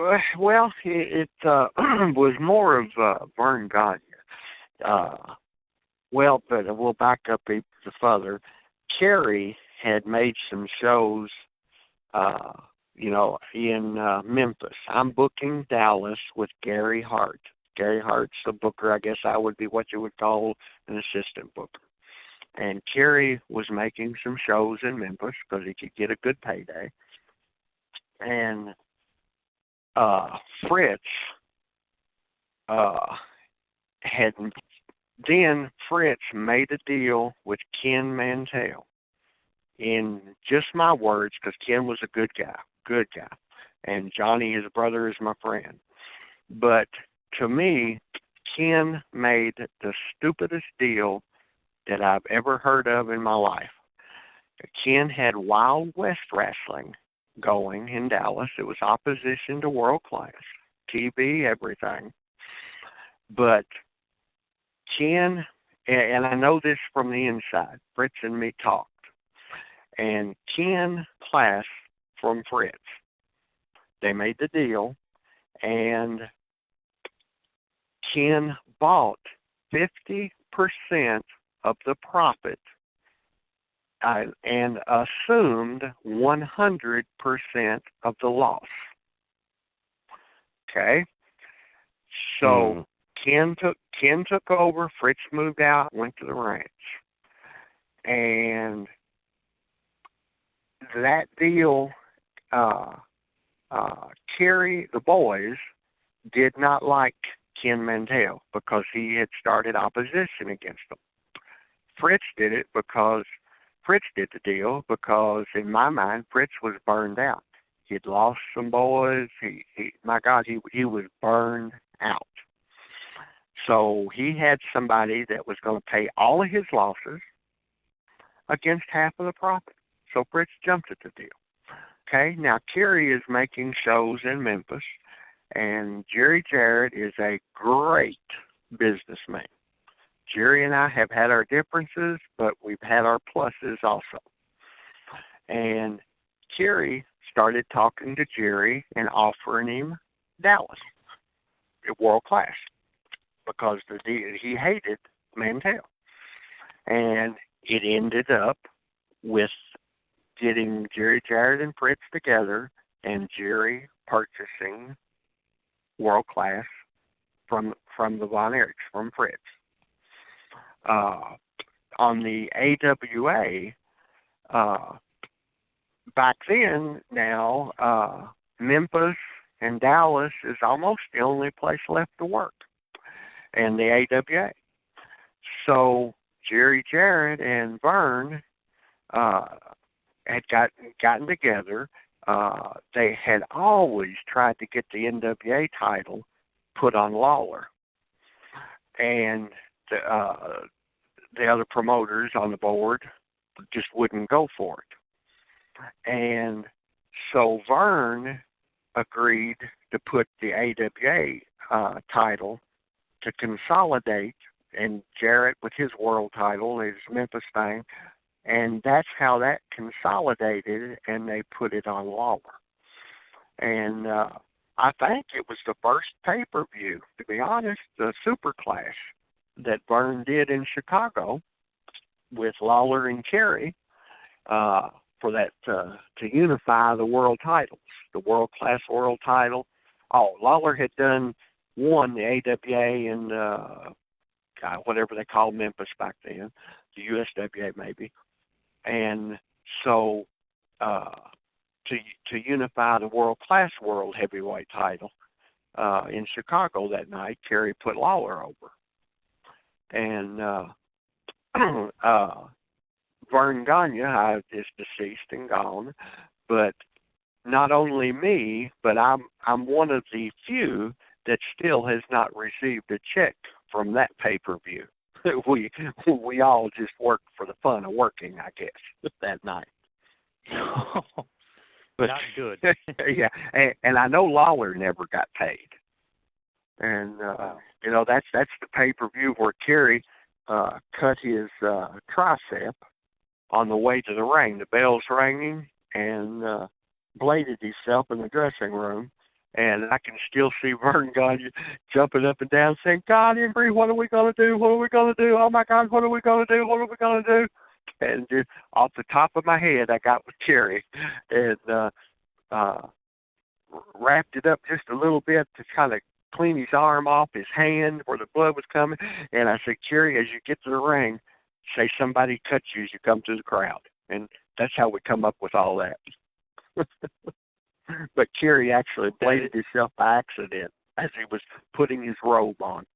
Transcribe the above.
Well, it was more of Vern Gagne. Well, but we'll back up even further. Kerry had made some shows, uh, in Memphis. I'm booking Dallas with Gary Hart. Gary Hart's the booker. I guess I would be what you would call an assistant booker. And Kerry was making some shows in Memphis because he could get a good payday. And Fritz uh, had then Fritz made a deal with Ken Mantell. In just my words, because Ken was a good guy, and Johnny, his brother, is my friend. But to me, Ken made the stupidest deal that I've ever heard of in my life. Ken had Wild West Wrestling going in Dallas. It was opposition to World Class, TV, everything. But Ken, and I know this from the inside, Fritz and me talked, and Ken Class from Fritz, they made the deal, and Ken bought 50% of the profit and assumed 100% of the loss. Okay? So Ken took over, Fritz moved out, went to the ranch. And that deal, Kerry, the boys, did not like Ken Mantell because he had started opposition against them. Fritz did it because Fritz did the deal because, in my mind, Fritz was burned out. He'd lost some boys. He was burned out. So he had somebody that was going to pay all of his losses against half of the profit. So Fritz jumped at the deal. Okay, now Kerry is making shows in Memphis, and Jerry Jarrett is a great businessman. Jerry and I have had our differences, but we've had our pluses also. And Kerry started talking to Jerry and offering him Dallas, World Class, because he hated Mantell. And it ended up with getting Jerry Jarrett and Fritz together and Jerry purchasing World Class from the Von Erichs, from Fritz. On the AWA, back then, now, Memphis and Dallas is almost the only place left to work, and the AWA. So Jerry Jarrett and Vern had gotten together. They had always tried to get the NWA title put on Lawler, and the other promoters on the board just wouldn't go for it. And so Vern agreed to put the AWA title to consolidate, and Jarrett with his world title, his Memphis thing, and that's how that consolidated, and they put it on Lawler. And I think it was the first pay-per-view, to be honest, the Super Clash that Vern did in Chicago with Lawler and Kerry for that to unify the world titles, the World Class world title. Oh, Lawler had won the AWA and whatever they called Memphis back then, the USWA maybe. And so to unify the World Class world heavyweight title in Chicago that night, Kerry put Lawler over. And Vern Gagne is deceased and gone, but not only me, but I'm one of the few that still has not received a check from that pay-per-view. We all just worked for the fun of working, I guess, that night. But, not good. Yeah, and I know Lawler never got paid. And that's the pay-per-view where Kerry cut his tricep on the way to the ring. The bell's ringing, and bladed himself in the dressing room, And I can still see Vern Gagne jumping up and down saying, God, Embry, what are we going to do? What are we going to do? Oh, my God, what are we going to do? What are we going to do? And just off the top of my head, I got with Cherry and wrapped it up just a little bit to kind of clean his arm off his hand where the blood was coming. And I said, Cherry, as you get to the ring, say somebody cut you as you come through the crowd. And that's how we come up with all that. But Cherry actually bladed himself by accident as he was putting his robe on.